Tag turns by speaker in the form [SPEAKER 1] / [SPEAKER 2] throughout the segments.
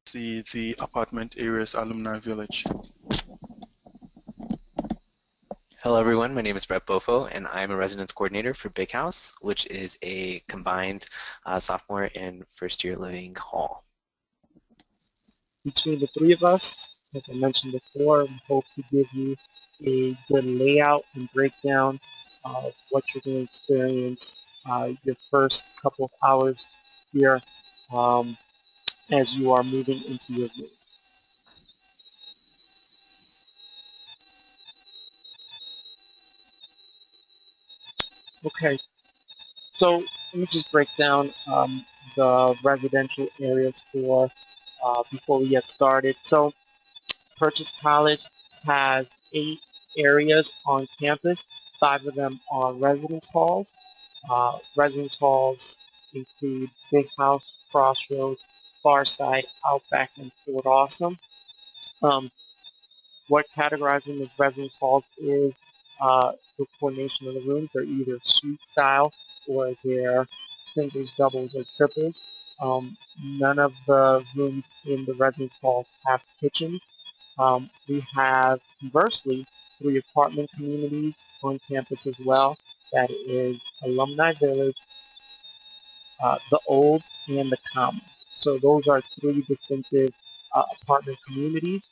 [SPEAKER 1] See the apartment areas alumni village.
[SPEAKER 2] Hello everyone, my name is Brett Bofo and I'm a residence coordinator for Big House, which is a combined sophomore and first year living hall.
[SPEAKER 3] Between the three of us, as I mentioned before, we hope to give you a good layout and breakdown of what you're going to experience your first couple of hours here um, as you are moving into your room. Okay, so let me just break down the residential areas for before we get started. So Purchase College has 8 areas on campus. 5 of them are residence halls. Residence halls include Big House, Crossroads, Farside, Outback, and Fort Awesome. Um, what categorizes them as residence halls is the coordination of the rooms. They're either suite style or they're singles, doubles, or triples. Um, None of the rooms in the residence halls have kitchens. We have, conversely, 3 apartment communities on campus as well. That is Alumni Village, the Old, and the Commons. So those are 3 distinctive apartment communities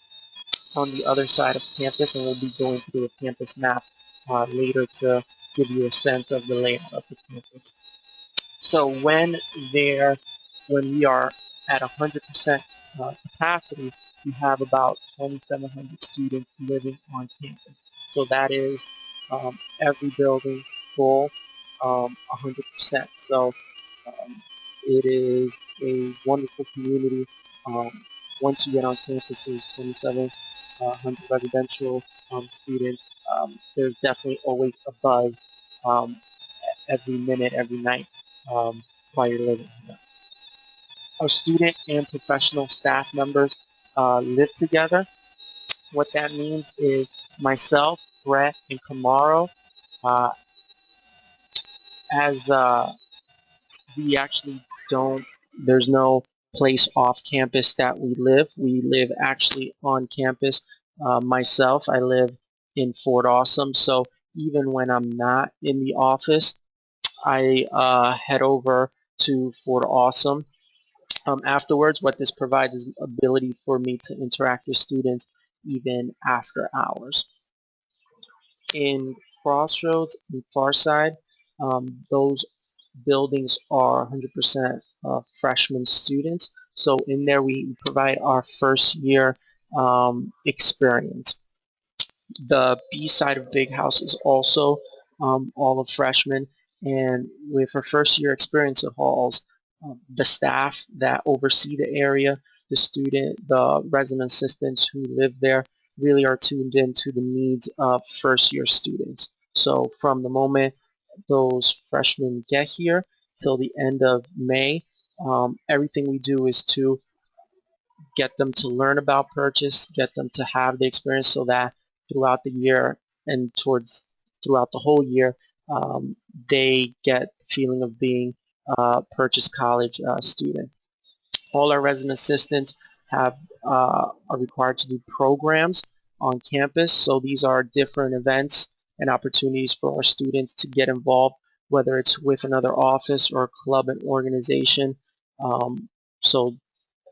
[SPEAKER 3] on the other side of campus, and we'll be going through a campus map later to give you a sense of the layout of the campus. So when we are at 100% capacity, we have about 2,700 students living on campus. So that is every building full, 100%. So it is a wonderful community. Um, Once you get on campus, there's 2,700 residential students. There's definitely always a buzz um, every minute, every night um, while you're living here. Our student and professional staff members live together. What that means is myself, Brett, and Kamaro, uh, as we actually don't, there's no place off campus that we live. We live actually on campus. Myself, I live in Fort Awesome, so even when I'm not in the office, I head over to Fort Awesome. Afterwards, what this provides is ability for me to interact with students even after hours. In Crossroads and Farside, those buildings are 100% freshman students. So in there we provide our first year experience. The B side of Big House is also all of freshmen, and with our first year experience at halls, the staff that oversee the area, the resident assistants who live there really are tuned into the needs of first year students. So from the moment those freshmen get here till the end of May, everything we do is to get them to learn about purchase, get them to have the experience so that throughout the year and throughout the whole year, they get the feeling of being a Purchase College student. All our resident assistants are required to do programs on campus, so these are different events and opportunities for our students to get involved, whether it's with another office or club and organization, so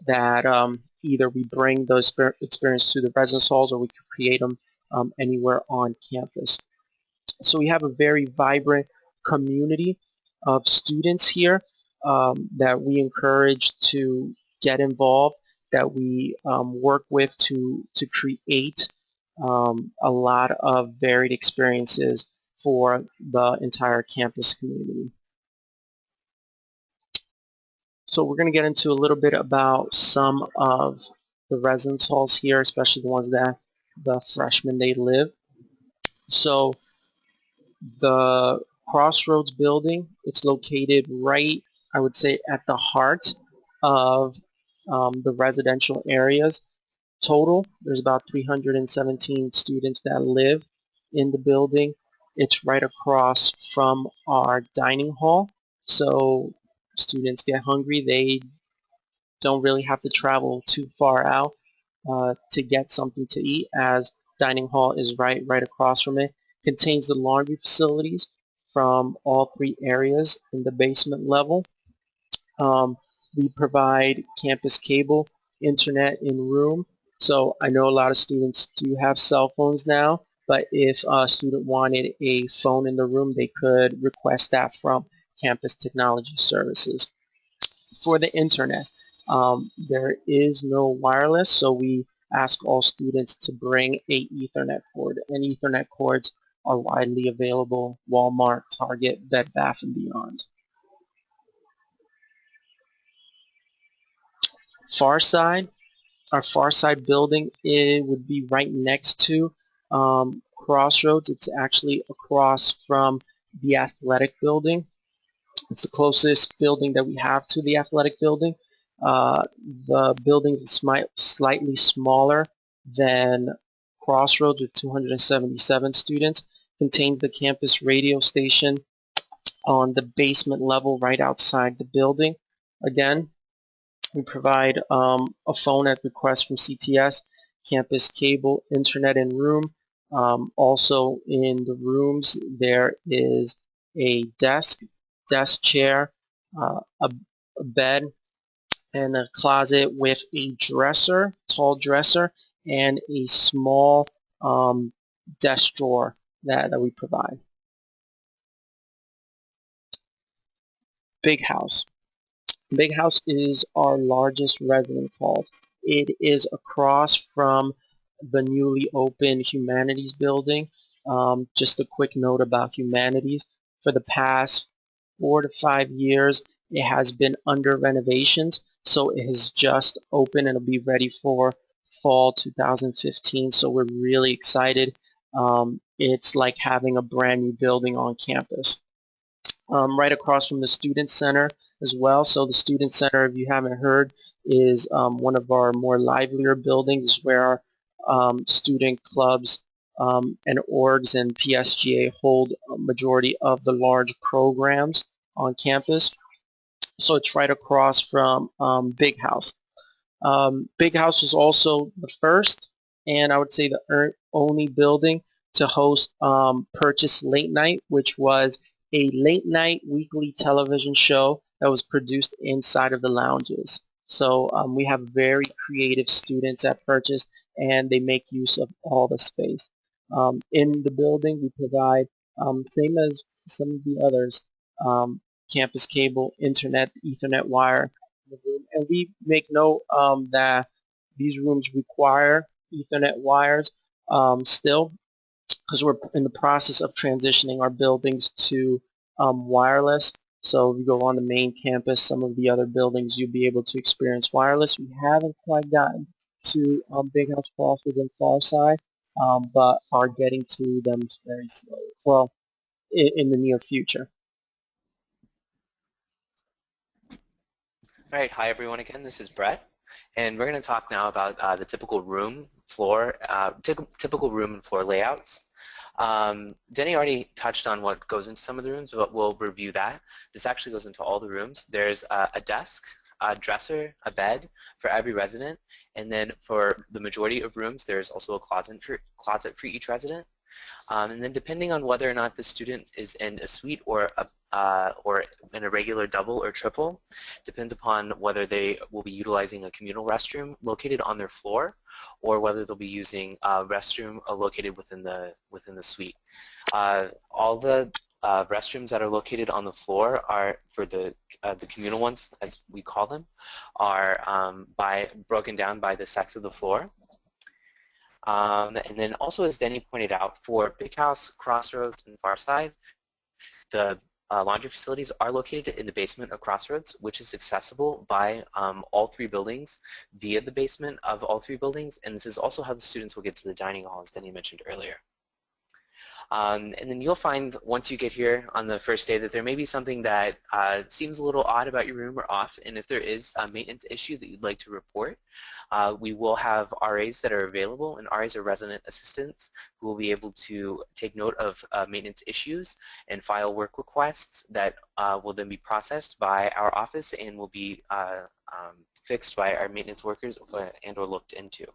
[SPEAKER 3] that either we bring those experience to the residence halls or we can create them anywhere on campus. So we have a very vibrant community of students here that we encourage to get involved, that we work with to create a lot of varied experiences for the entire campus community. So we're going to get into a little bit about some of the residence halls here, especially the ones that the freshmen they live. So the Crossroads building, it's located right, I would say, at the heart of the residential areas. Total, there's about 317 students that live in the building. It's right across from our dining hall. So students get hungry, they don't really have to travel too far out to get something to eat, as dining hall is right across from it. Contains the laundry facilities from all three areas in the basement level. Um, we provide campus cable, internet in room. So I know a lot of students do have cell phones now, but if a student wanted a phone in the room, they could request that from Campus Technology Services. For the internet, there is no wireless, so we ask all students to bring a Ethernet cord, and Ethernet cords are widely available: Walmart, Target, Bed Bath & Beyond. Far side, our far side building, it would be right next to Crossroads. It's actually across from the athletic building. It's the closest building that we have to the athletic building. Uh, the building is slightly smaller than Crossroads with 277 students. Contains the campus radio station on the basement level right outside the building. Again, we provide a phone at request from CTS, campus cable, internet in room. Also in the rooms there is a desk chair, a bed, and a closet with a dresser, tall dresser, and a small desk drawer that we provide. Big house. Big House is our largest residence hall. It is across from the newly opened Humanities building. Just a quick note about Humanities. For the past 4 to 5 years, it has been under renovations, so it has just opened and it'll be ready for fall 2015. So we're really excited. It's like having a brand new building on campus. Right across from the Student Center as well. So the Student Center, if you haven't heard, is one of our more livelier buildings where our student clubs and orgs and PSGA hold a majority of the large programs on campus. So it's right across from Big House. Big House was also the first, and I would say the only building to host Purchase Late Night, which was a late night weekly television show that was produced inside of the lounges. So we have very creative students at Purchase, and they make use of all the space. In the building, we provide, same as some of the others, campus cable, internet, Ethernet wire, the room. And we make note that these rooms require Ethernet wires still, because we're in the process of transitioning our buildings to wireless. So if you go on the main campus, some of the other buildings, you'll be able to experience wireless. We haven't quite gotten to Big House Crossroads and Farside, but are getting to them very slowly. Well, in the near future.
[SPEAKER 2] All right, hi everyone again. This is Brett, and we're going to talk now about the typical room, floor, typical room and floor layouts. Denny already touched on what goes into some of the rooms, but we'll review that. This actually goes into all the rooms. There's a desk, a dresser, a bed for every resident, and then for the majority of rooms, there's also a closet for each resident. And then depending on whether or not the student is in a suite or in a regular double or triple, depends upon whether they will be utilizing a communal restroom located on their floor, or whether they'll be using a restroom located within the suite. All the restrooms that are located on the floor are for the communal ones, as we call them, are broken down by the sex of the floor. And then also, as Denny pointed out, for Big House, Crossroads, and Farside, the laundry facilities are located in the basement of Crossroads, which is accessible by all three buildings via the basement of all three buildings, and this is also how the students will get to the dining hall, as Denny mentioned earlier. And then you'll find once you get here on the first day that there may be something that seems a little odd about your room or off, and if there is a maintenance issue that you'd like to report, we will have RAs that are available, and RAs are resident assistants who will be able to take note of maintenance issues and file work requests that will then be processed by our office and will be fixed by our maintenance workers and or looked into.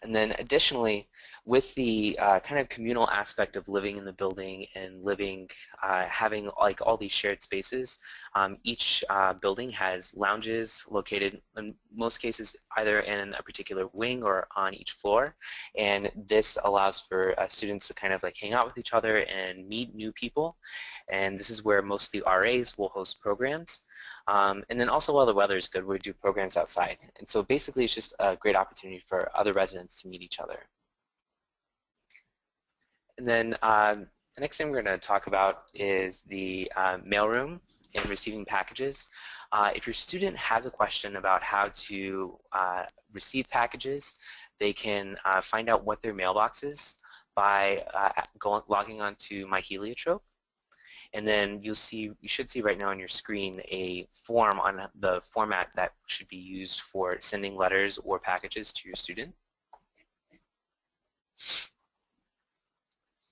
[SPEAKER 2] And then additionally, with the kind of communal aspect of living in the building and living, having like all these shared spaces, each building has lounges located in most cases either in a particular wing or on each floor. And this allows for students to kind of like hang out with each other and meet new people. And this is where most of the RAs will host programs. And then also while the weather is good, we do programs outside. And so basically it's just a great opportunity for other residents to meet each other. And then the next thing we're going to talk about is the mailroom and receiving packages. If your student has a question about how to receive packages, they can find out what their mailbox is by logging on to My Heliotrope. And then you should see right now on your screen a form on the format that should be used for sending letters or packages to your student.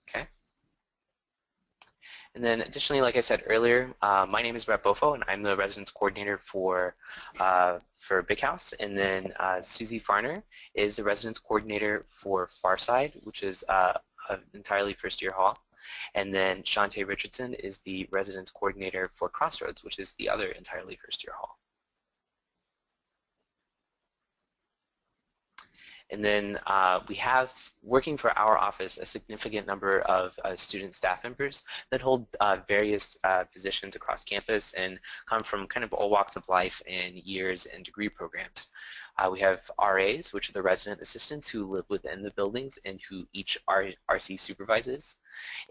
[SPEAKER 2] Okay. And then additionally, like I said earlier, my name is Brett Bofo, and I'm the residence coordinator for Big House. And then Susie Farner is the residence coordinator for Farside, which is an entirely first-year hall. And then Shantae Richardson is the residence coordinator for Crossroads, which is the other entirely first-year hall. And then we have, working for our office, a significant number of student staff members that hold various positions across campus and come from kind of all walks of life and years and degree programs. We have RAs, which are the resident assistants who live within the buildings and who each RC supervises.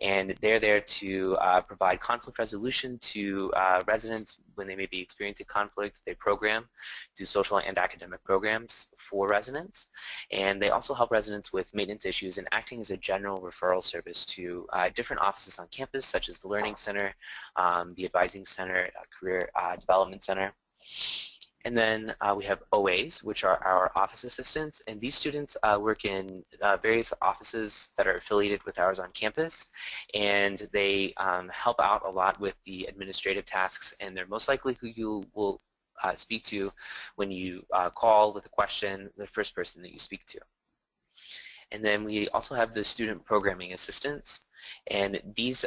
[SPEAKER 2] And they're there to provide conflict resolution to residents when they may be experiencing conflict. They program, do social and academic programs for residents. And they also help residents with maintenance issues and acting as a general referral service to different offices on campus, such as the Learning Center, the Advising Center, Career Development Center. And then we have OAs, which are our office assistants, and these students work in various offices that are affiliated with ours on campus, and they help out a lot with the administrative tasks, and they're most likely who you will speak to when you call with a question, the first person that you speak to. And then we also have the student programming assistants, and these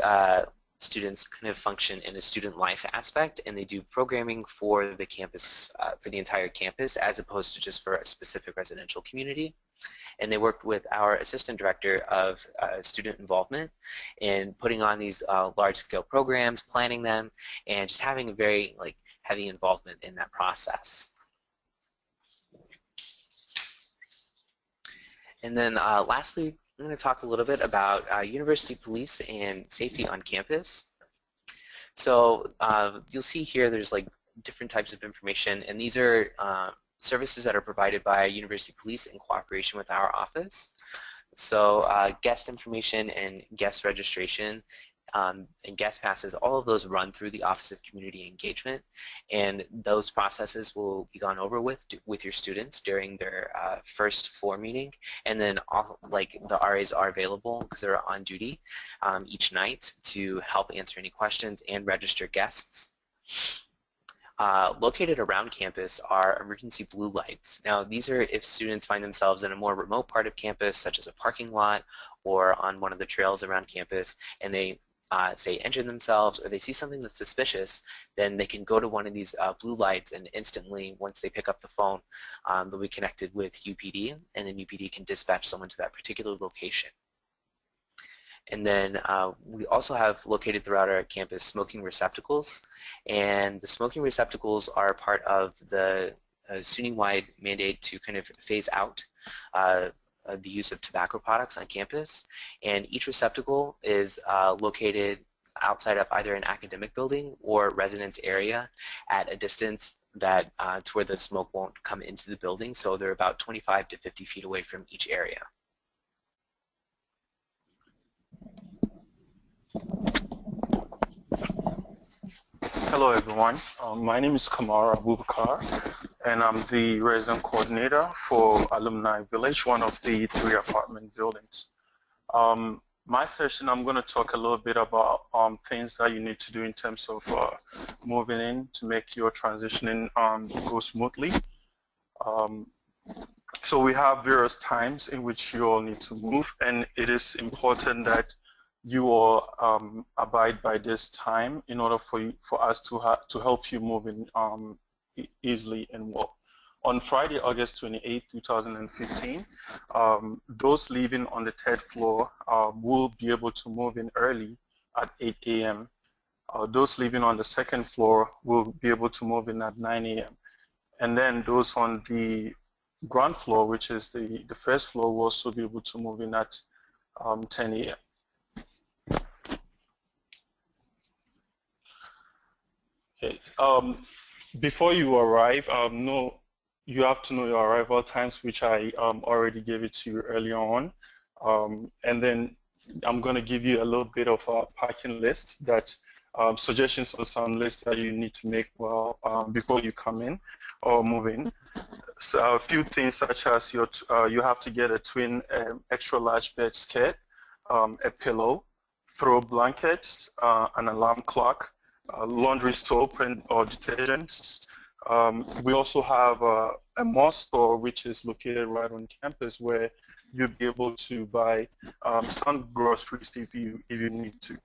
[SPEAKER 2] students kind of function in a student life aspect, and they do programming for the campus, for the entire campus, as opposed to just for a specific residential community. And they worked with our assistant director of student involvement in putting on these large-scale programs, planning them, and just having a very heavy involvement in that process. And then lastly, I'm going to talk a little bit about university police and safety on campus. So you'll see here there's different types of information, and these are services that are provided by university police in cooperation with our office. So guest information and guest registration and guest passes, all of those run through the Office of Community Engagement, and those processes will be gone over with your students during their first floor meeting, and then the RAs are available because they're on duty each night to help answer any questions and register guests. Located around campus are emergency blue lights. Now these are if students find themselves in a more remote part of campus, such as a parking lot or on one of the trails around campus, and they say injure themselves or they see something that's suspicious, then they can go to one of these blue lights, and instantly once they pick up the phone, they'll be connected with UPD, and then UPD can dispatch someone to that particular location. And then we also have located throughout our campus smoking receptacles, and the smoking receptacles are part of the SUNY-wide mandate to kind of phase out the use of tobacco products on campus, and each receptacle is located outside of either an academic building or residence area at a distance that to where the smoke won't come into the building, so they're about 25 to 50 feet away from each area.
[SPEAKER 1] Hello everyone, my name is Kamara Abubakar, and I'm the resident coordinator for Alumni Village, one of the 3 apartment buildings. My session, I'm going to talk a little bit about things that you need to do in terms of moving in to make your transitioning go smoothly. Um, so we have various times in which you all need to move, and it is important that you all abide by this time in order for us to help you move in easily and well. On Friday, August 28, 2015, those living on the third floor will be able to move in early at 8 a.m. Those living on the second floor will be able to move in at 9 a.m. And then those on the ground floor, which is the first floor, will also be able to move in at 10 a.m. Okay. Before you arrive, you have to know your arrival times, which I already gave it to you earlier on. And then I'm going to give you a little bit of a parking list that suggestions on some lists that you need to make before you come in or move in. So a few things such as you have to get a twin extra large bed skirt, a pillow, throw blankets, an alarm clock, laundry soap and or detergents. We also have a mall store which is located right on campus where you'll be able to buy some groceries if you need to.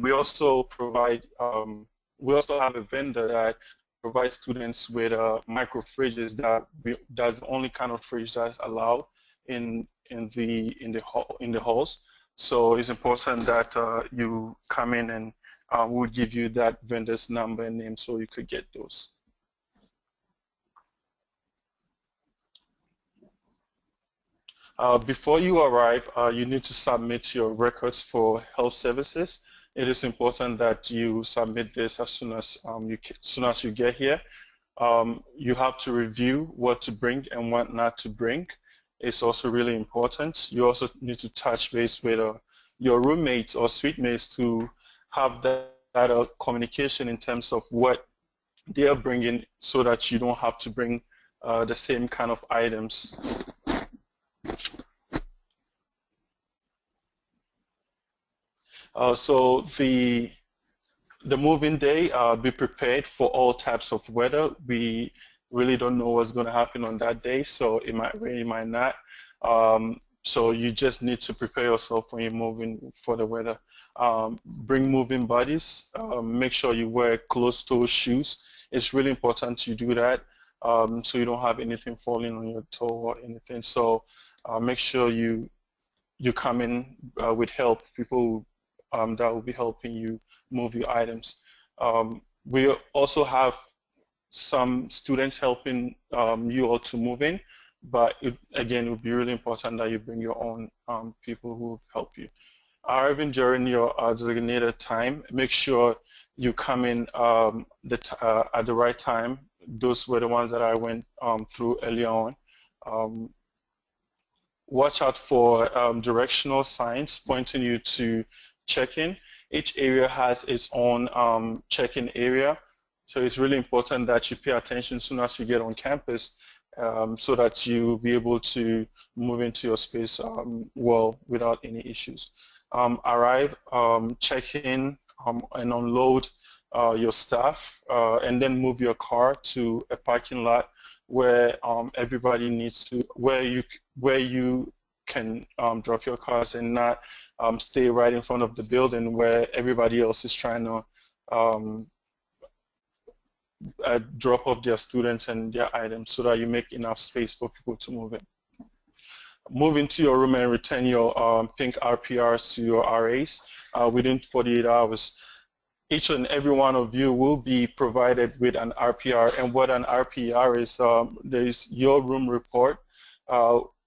[SPEAKER 1] We also have a vendor that provide students with micro fridges that's the only kind of fridge that's allowed in the halls. So it's important that you come in and we'll give you that vendor's number and name so you could get those. Before you arrive, you need to submit your records for health services. It is important that you submit this as soon as you get here. You have to review what to bring and what not to bring. It's also really important. You also need to touch base with your roommates or suite mates to have that communication in terms of what they are bringing so that you don't have to bring the same kind of items. So the moving day, be prepared for all types of weather. We really don't know what's going to happen on that day, so it might rain, it might not. So you just need to prepare yourself when you're moving for the weather. Bring moving bodies. Make sure you wear closed-toe shoes. It's really important you do that so you don't have anything falling on your toe or anything. So make sure you come in with help, people that will be helping you move your items. We also have some students helping you all to move in, but again, it would be really important that you bring your own people who will help you. Arriving during your designated time, make sure you come in at the right time. Those were the ones that I went through earlier on. Um, Watch out for directional signs pointing you to check-in. Each area has its own check-in area, so it's really important that you pay attention as soon as you get on campus so that you'll be able to move into your space well without any issues. Arrive, check in, and unload your stuff, and then move your car to a parking lot where everybody needs to, where you can drop your cars and not stay right in front of the building where everybody else is trying to drop off their students and their items so that you make enough space for people to move in. Move into your room and return your pink RPRs to your RAs within 48 hours. Each and every one of you will be provided with an RPR, and what an RPR is, there is your room report,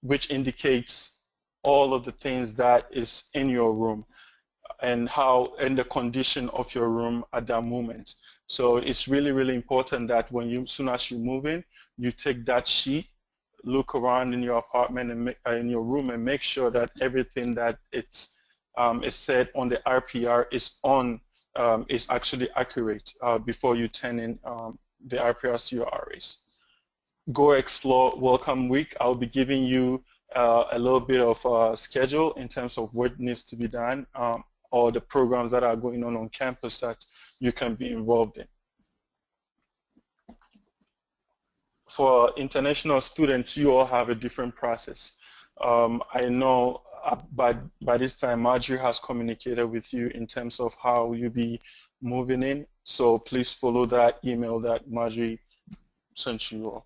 [SPEAKER 1] which indicates all of the things that is in your room and the condition of your room at that moment. So it's really, really important that as soon as you move in, you take that sheet, look around in your apartment and in your room and make sure that everything that is said on the RPR is actually accurate before you turn in the RPRs to your RAs. Go Explore Welcome Week. I'll be giving you a little bit of schedule in terms of what needs to be done, or the programs that are going on campus that you can be involved in. For international students, you all have a different process. I know by this time, Marjorie has communicated with you in terms of how you be moving in. So please follow that email that Marjorie sent you all.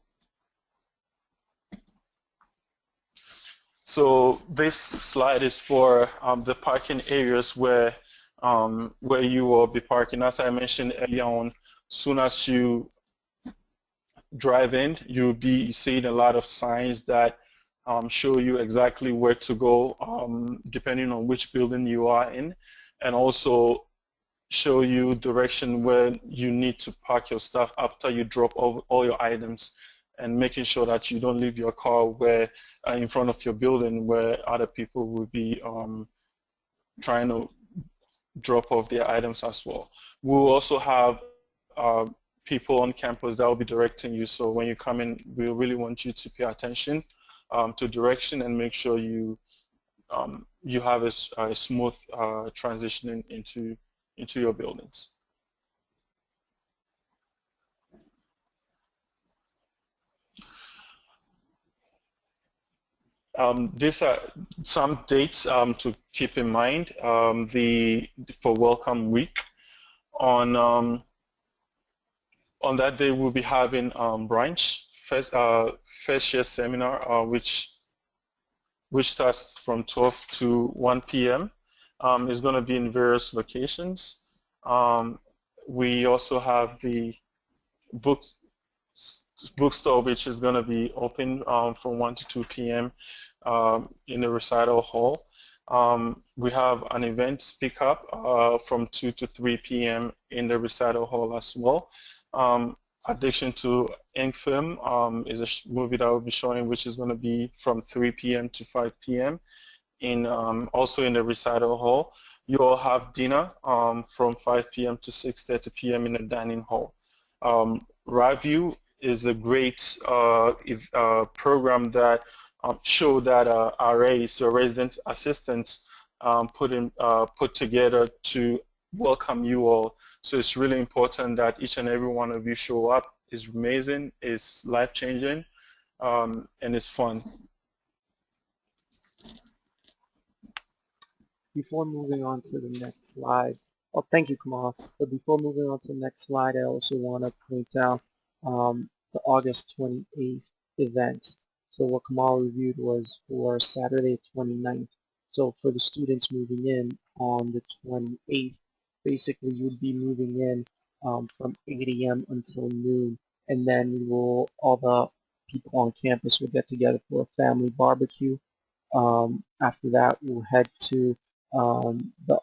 [SPEAKER 1] So this slide is for the parking areas where you will be parking. As I mentioned earlier on, soon as you drive in, you'll be seeing a lot of signs that show you exactly where to go, depending on which building you are in, and also show you direction where you need to park your stuff after you drop all your items, and making sure that you don't leave your car where in front of your building where other people will be trying to drop off their items as well. We'll also have people on campus that will be directing you. So when you come in, we really want you to pay attention to direction and make sure you have a smooth transition into your buildings. These are some dates to keep in mind. For Welcome Week, on that day we'll be having branch first year seminar, which starts from 12 to 1 p.m. It's going to be in various locations. We also have the book bookstore, which is going to be open from 1 to 2 p.m. In the recital hall. We have an event speak up from 2 to 3 p.m. in the recital hall as well. Addiction to Ink Film is a movie that will be showing, which is going to be from 3 p.m. to 5 p.m. Also in the recital hall. You all have dinner from 5 p.m. to 6:30 p.m. in the dining hall. Review is a great program that show that RAs, so resident assistants, put together to welcome you all. So it's really important that each and every one of you show up. It's amazing, it's life-changing, and it's fun.
[SPEAKER 3] Before moving on to the next slide, oh, thank you, Kamal. But before moving on to the next slide, I also want to point out the August 28th event. So what Kamal reviewed was for Saturday 29th. So for the students moving in on the 28th, basically you'd be moving in from 8 a.m. until noon, and then all the people on campus will get together for a family barbecue. After that, we'll head to the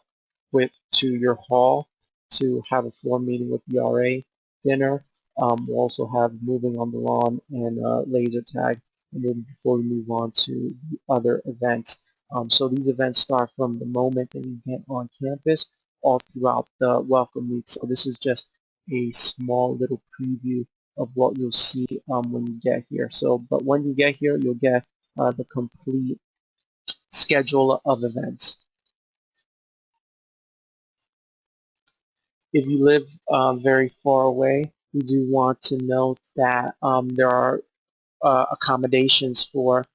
[SPEAKER 3] to your hall to have a floor meeting with the RA, dinner. We'll also have moving on the lawn and laser tag, and then before we move on to the other events. So these events start from the moment that you get on campus all throughout the welcome week. So this is just a small little preview of what you'll see when you get here. So, but when you get here, you'll get the complete schedule of events. If you live very far away, we do want to note that there are accommodations for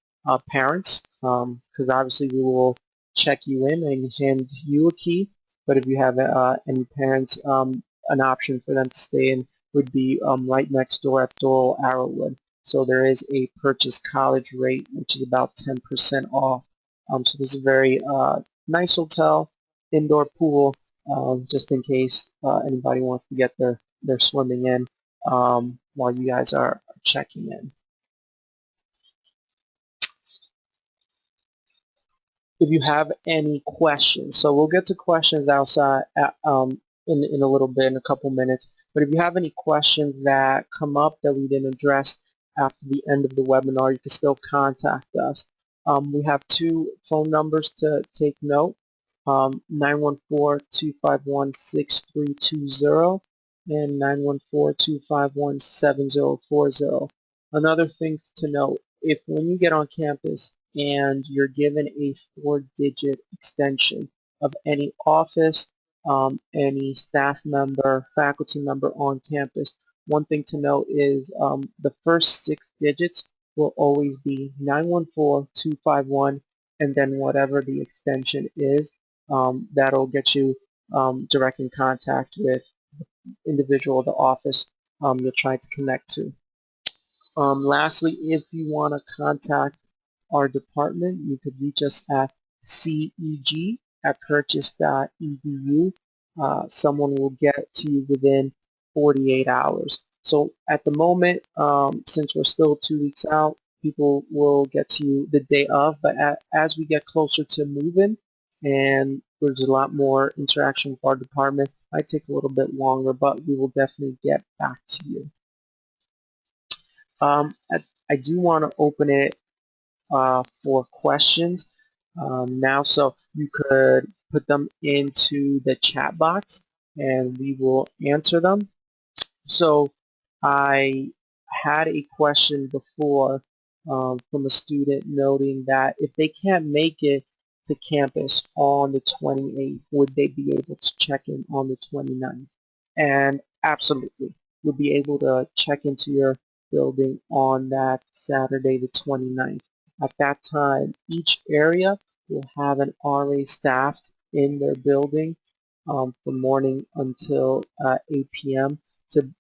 [SPEAKER 3] parents, because obviously we will check you in and hand you a key, but if you have any parents, an option for them to stay in would be right next door at Doral Arrowwood. So there is a purchase college rate, which is about 10% off. So this is a very nice hotel, indoor pool, just in case anybody wants to get their swimming in while you guys are checking in. If you have any questions, so we'll get to questions outside in a little bit, in a couple minutes, but if you have any questions that come up that we didn't address after the end of the webinar, you can still contact us. We have two phone numbers to take note, 914-251-6320 and 914-251-7040. Another thing to note, if when you get on campus, and you're given a 4-digit extension of any office, any staff member, faculty member on campus. One thing to note is the first 6 digits will always be 914251, and then whatever the extension is, that'll get you direct in contact with the individual, the office you're trying to connect to. Lastly, if you want to contact our department, you could reach us at ceg@purchase.edu. Someone will get to you within 48 hours. So at the moment, since we're still 2 weeks out, people will get to you the day of, but as we get closer to moving and there's a lot more interaction with our department, it might take a little bit longer, but we will definitely get back to you. I do want to open it for questions now, so you could put them into the chat box and we will answer them. So I had a question before from a student noting that if they can't make it to campus on the 28th, would they be able to check in on the 29th? And absolutely, you'll be able to check into your building on that Saturday the 29th. At that time, each area will have an RA staffed in their building from morning until 8 p.m.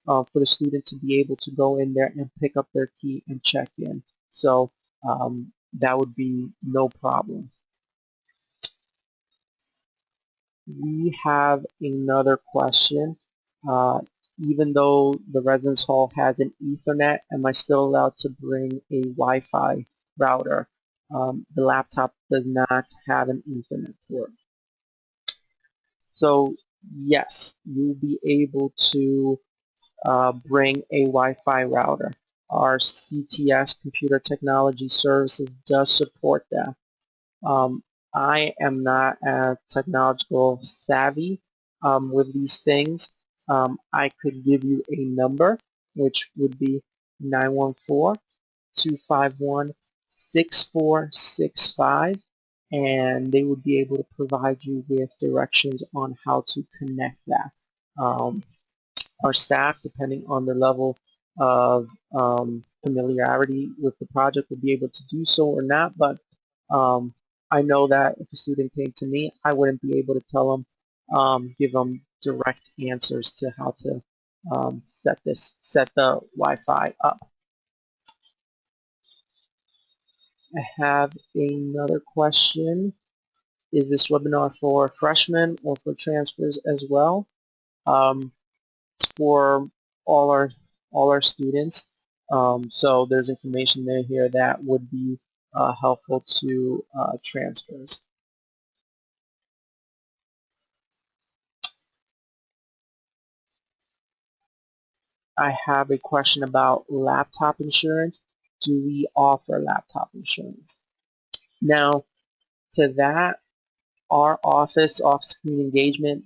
[SPEAKER 3] For the student to be able to go in there and pick up their key and check in. So that would be no problem. We have another question. Even though the residence hall has an Ethernet, am I still allowed to bring a Wi-Fi router? The laptop does not have an Ethernet port. So yes, you'll be able to bring a Wi-Fi router. Our CTS, Computer Technology Services, does support that. I am not as technological savvy with these things. I could give you a number, which would be 914-251-6465, and they would be able to provide you with directions on how to connect that. Our staff, depending on their level of familiarity with the project, will be able to do so or not, but I know that if a student came to me, I wouldn't be able to tell them, give them direct answers to how to set the Wi-Fi up. I have another question. Is this webinar for freshmen or for transfers as well? For all our students. So there's information there here that would be helpful to transfers. I have a question about laptop insurance. Do we offer laptop insurance? Now, to that, our office community engagement,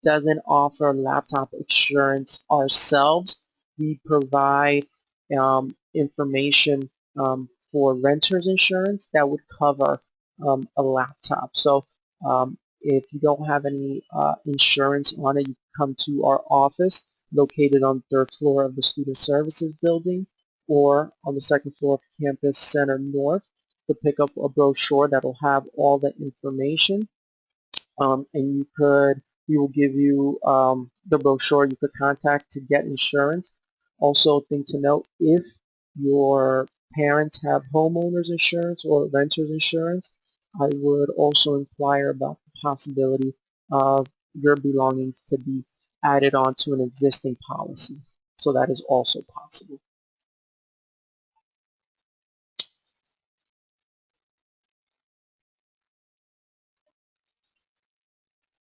[SPEAKER 3] doesn't offer laptop insurance ourselves. We provide information for renters insurance that would cover a laptop. So if you don't have any insurance on it, you come to our office located on the 3rd floor of the Student Services Building or on the 2nd floor of Campus Center North to pick up a brochure that will have all the information. And we will give you the brochure you could contact to get insurance. Also, a thing to note, if your parents have homeowners insurance or renters insurance, I would also inquire about the possibility of your belongings to be added onto an existing policy. So that is also possible.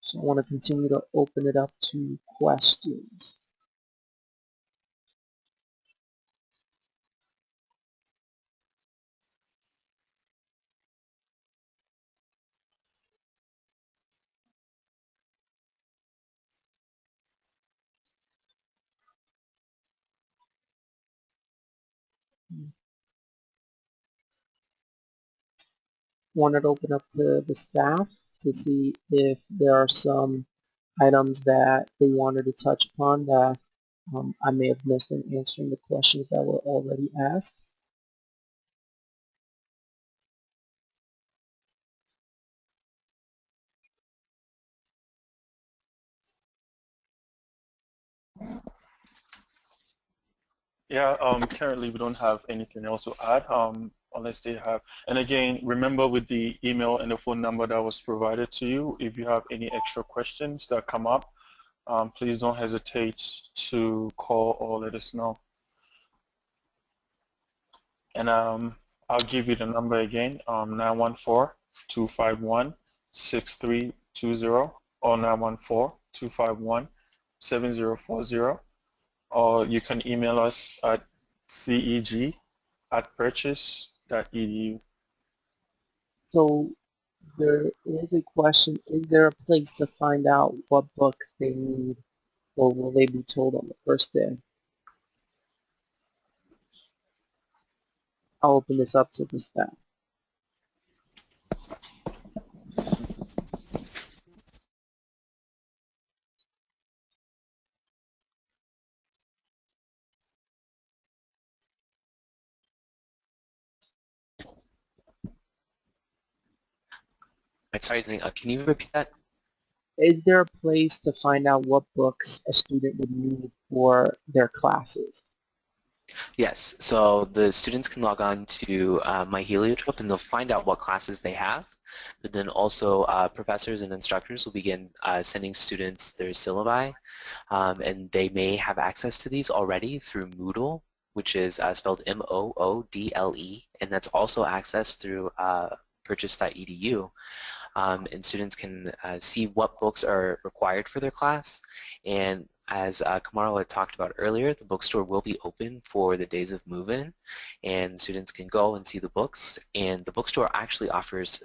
[SPEAKER 3] So I want to continue to open it up to questions. wanted to open up to the staff to see if there are some items that they wanted to touch upon that I may have missed in answering the questions that were already asked.
[SPEAKER 1] Yeah, currently we don't have anything else to add, unless they have. And again, remember with the email and the phone number that was provided to you, if you have any extra questions that come up, please don't hesitate to call or let us know. And I'll give you the number again, 914-251-6320 or 914-251-7040. Or you can email us at ceg@purchase.edu.
[SPEAKER 3] So there is a question, is there a place to find out what books they need, or will they be told on the first day? I'll open this up to the staff.
[SPEAKER 2] Sorry, can you repeat that?
[SPEAKER 3] Is there a place to find out what books a student would need for their classes?
[SPEAKER 2] Yes, so the students can log on to My Heliotrope and they'll find out what classes they have, but then also professors and instructors will begin sending students their syllabi, and they may have access to these already through Moodle, which is spelled Moodle, and that's also accessed through purchase.edu. And students can see what books are required for their class. And as Kamaro had talked about earlier, the bookstore will be open for the days of move-in, and students can go and see the books. And the bookstore actually offers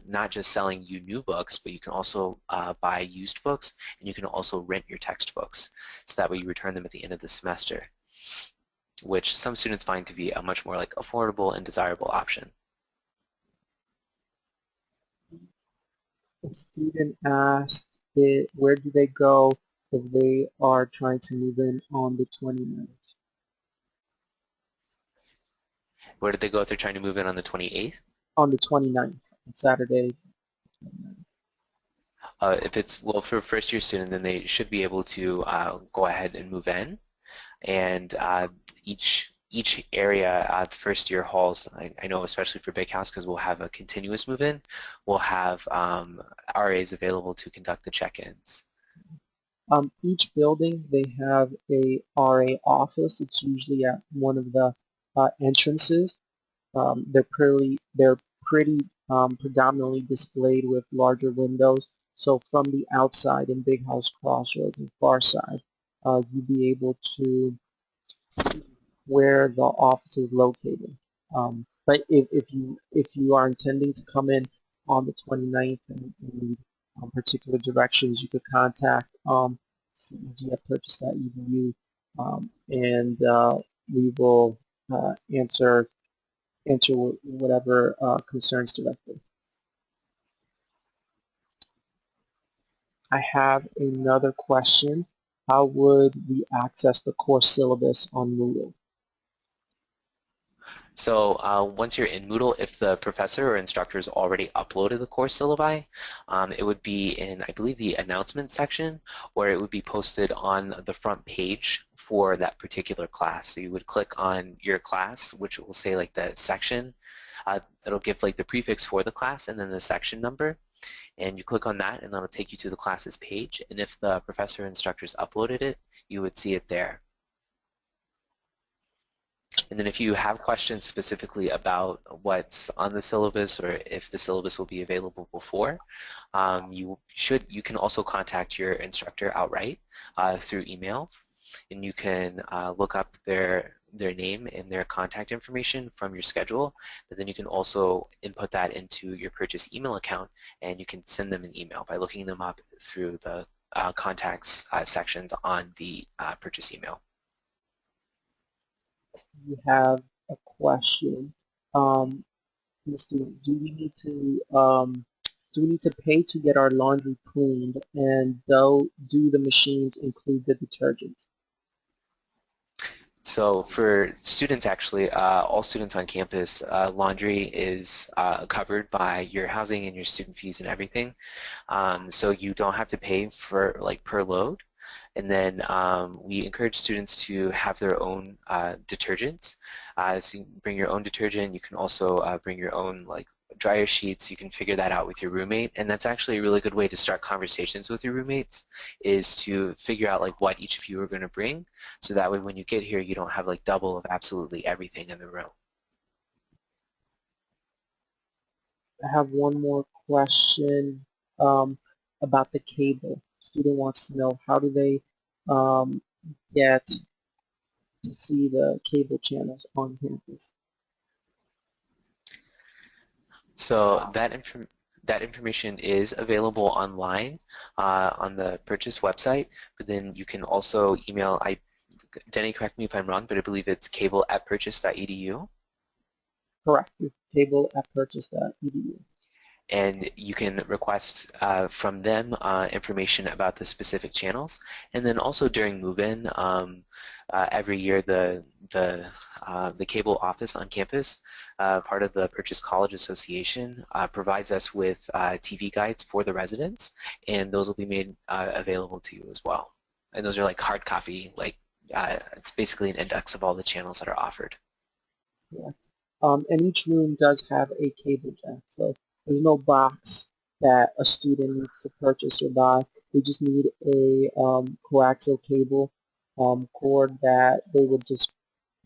[SPEAKER 2] not just selling you new books, but you can also buy used books, and you can also rent your textbooks, so that way you return them at the end of the semester, which some students find to be a much more like affordable and desirable option.
[SPEAKER 3] A student asked, where do they go if they are trying to move in on the 29th?
[SPEAKER 2] Where did they go if they're trying to move in on the 28th?
[SPEAKER 3] On the 29th, Saturday.
[SPEAKER 2] If it's, well, for a first year student, then they should be able to go ahead and move in. And each area, the first year halls, I know especially for Big House, because we'll have a continuous move-in, we'll have RAs available to conduct the check-ins.
[SPEAKER 3] Each building, they have a RA office. It's usually at one of the entrances. They're pretty predominantly displayed with larger windows. So from the outside in Big House Crossroads and Far Side, you'll be able to see where the office is located. But if you are intending to come in on the 29th and need particular directions, you could contact CEG at purchase.edu, and we will answer whatever concerns directly. I have another question. How would we access the course syllabus on Moodle?
[SPEAKER 2] So once you're in Moodle, if the professor or instructor has already uploaded the course syllabi, it would be in, I believe, the announcement section, where it would be posted on the front page for that particular class. So you would click on your class, which will say like the section. It'll give like the prefix for the class and then the section number. And you click on that and that'll take you to the classes page. And if the professor or instructors uploaded it, you would see it there. And then if you have questions specifically about what's on the syllabus or if the syllabus will be available before, you can also contact your instructor outright through email, and you can look up their name and their contact information from your schedule, but then you can also input that into your purchase email account, and you can send them an email by looking them up through the contacts sections on the purchase email.
[SPEAKER 3] You have a question. Um, the student, do we need to pay to get our laundry cleaned, and do the machines include the detergents?
[SPEAKER 2] So for students, actually, all students on campus, laundry is covered by your housing and your student fees and everything. So you don't have to pay for like per load. And then we encourage students to have their own detergents. So you can bring your own detergent. You can also bring your own like dryer sheets. You can figure that out with your roommate. And that's actually a really good way to start conversations with your roommates, is to figure out like what each of you are going to bring. So that way when you get here, you don't have like double of absolutely everything in the room.
[SPEAKER 3] I have one more question um, about the cable. Student wants to know, how do they um, get to see the cable channels on campus?
[SPEAKER 2] So that information is available online on the purchase website, but then you can also email, Denny, correct me if I'm wrong, but I believe it's cable@purchase.edu,
[SPEAKER 3] Correct. Cable at purchase.edu.
[SPEAKER 2] and you can request from them information about the specific channels. And then also during move-in, every year the cable office on campus, part of the Purchase College Association, provides us with TV guides for the residents, and those will be made available to you as well. And those are like hard copy, like it's basically an index of all the channels that are offered.
[SPEAKER 3] Yeah. And each room does have a cable jack, so there's no box that a student needs to purchase or buy. They just need a coaxial cable cord that they would just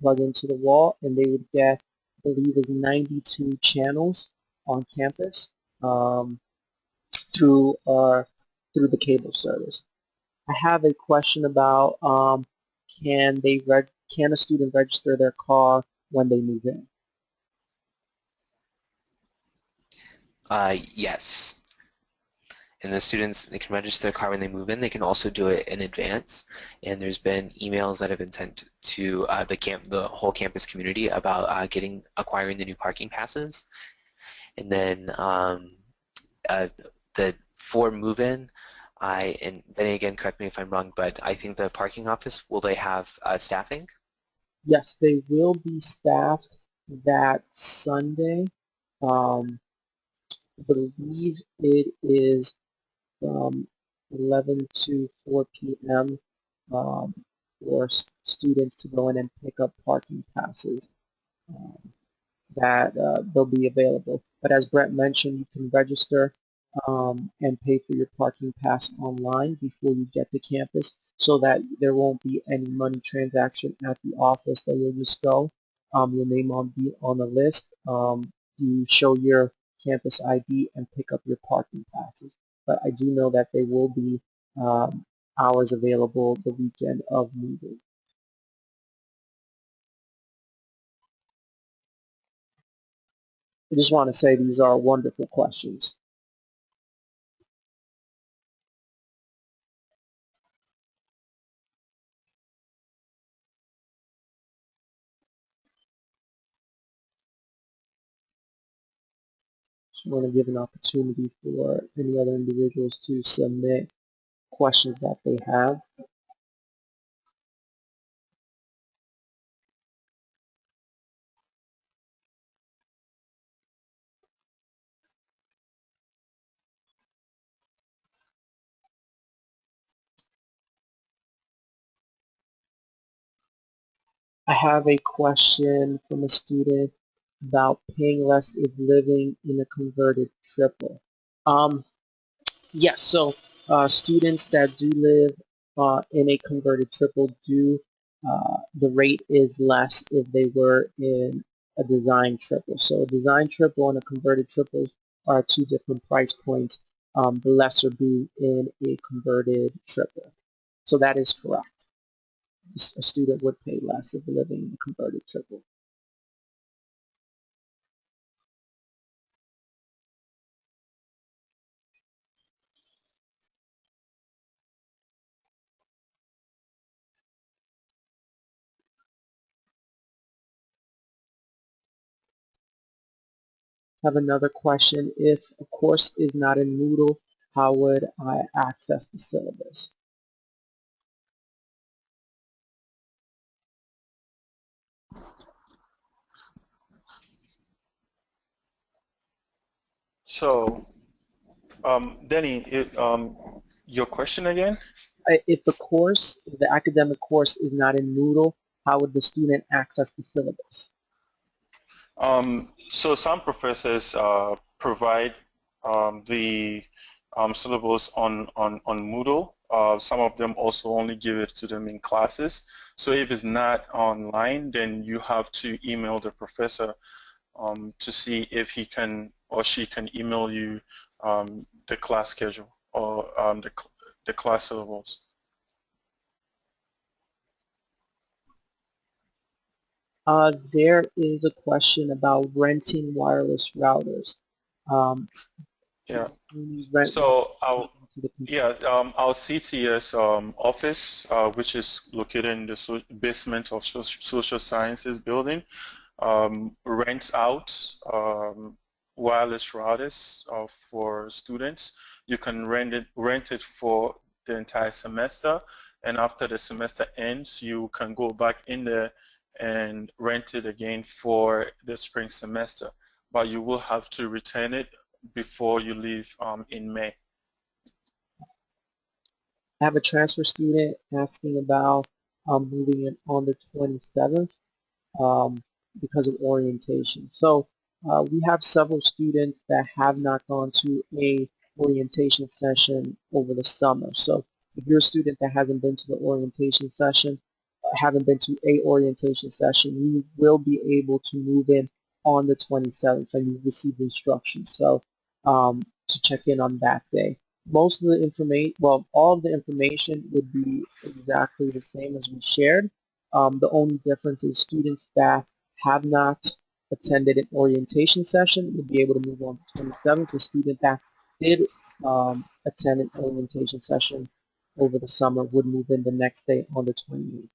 [SPEAKER 3] plug into the wall, and they would get, I believe, is 92 channels on campus um, through our through the cable service. I have a question about can a student register their car when they move in?
[SPEAKER 2] Yes. And the students, they can register their car when they move in. They can also do it in advance. And there's been emails that have been sent to the whole campus community about acquiring the new parking passes. And then the for move-in, and then again, correct me if I'm wrong, but I think the parking office, will they have staffing?
[SPEAKER 3] Yes, they will be staffed that Sunday. Um, I believe it is from 11 to 4 p.m. Um, for students to go in and pick up parking passes. Um, that they'll be available. But as Brett mentioned, you can register and pay for your parking pass online before you get to campus, so that there won't be any money transaction at the office. That you'll just go, your name will be on the list. You show your campus ID and pick up your parking passes. But I do know that there will be hours available the weekend of moving. I just want to say these are wonderful questions. Just want to give an opportunity for any other individuals to submit questions that they have. I have a question from a student about paying less if living in a converted triple. Um, Yes, so students that do live in a converted triple the rate is less if they were in a design triple. So a design triple and a converted triple are two different price points, the lesser being in a converted triple. So that is correct. A student would pay less if living in a converted triple. Have another question. If a course is not in Moodle, how would I access the syllabus?
[SPEAKER 1] So, Denny, your question again?
[SPEAKER 3] If the academic course is not in Moodle, how would the student access the syllabus?
[SPEAKER 1] So some professors provide the syllabus on Moodle. Some of them also only give it to them in classes. So if it's not online, then you have to email the professor to see if he can or she can email you the class schedule or the class syllabus.
[SPEAKER 3] There is a question about renting wireless routers. Um,
[SPEAKER 1] Yeah.
[SPEAKER 3] we rent
[SPEAKER 1] So
[SPEAKER 3] to the
[SPEAKER 1] yeah, our CTS office, which is located in the basement of social sciences building, rents out wireless routers for students. You can rent it for the entire semester, and after the semester ends, you can go back in there and rent it again for the spring semester. But you will have to return it before you leave in May.
[SPEAKER 3] I have a transfer student asking about moving in on the 27th um, because of orientation. So we have several students that have not gone to a orientation session over the summer. So if you're a student that hasn't been to the orientation session, haven't been to a orientation session, you will be able to move in on the 27th and you receive instructions. So to check in on that day. Most of the information, well, all of the information would be exactly the same as we shared. The only difference is students that have not attended an orientation session will be able to move on to 27th. The student that did attend an orientation session over the summer would move in the next day on the 28th.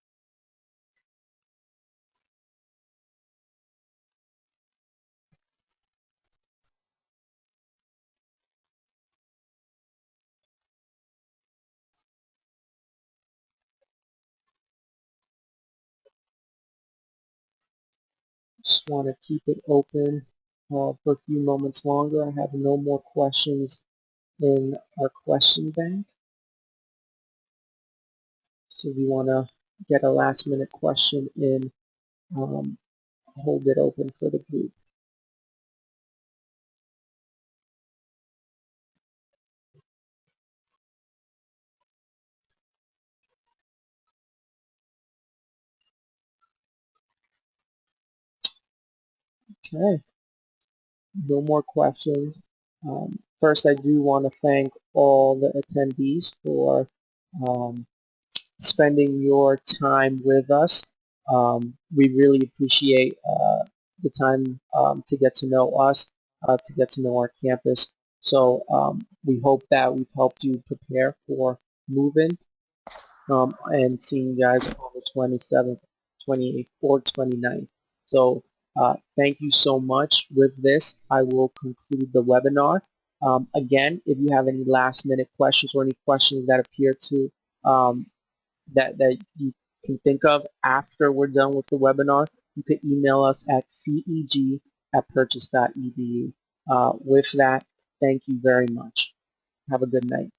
[SPEAKER 3] Just want to keep it open for a few moments longer. I have no more questions in our question bank. So if you want to get a last minute question in, um, hold it open for the group. Okay, no more questions. First, I do want to thank all the attendees for um, spending your time with us. We really appreciate the time to get to know us, to get to know our campus. So we hope that we've helped you prepare for move-in and seeing you guys on the 27th, 28th, or 29th. So thank you so much. With this, I will conclude the webinar. Again, if you have any last minute questions or any questions that appear to um, that you can think of after we're done with the webinar, you can email us at ceg@purchase.edu. With that, thank you very much. Have a good night.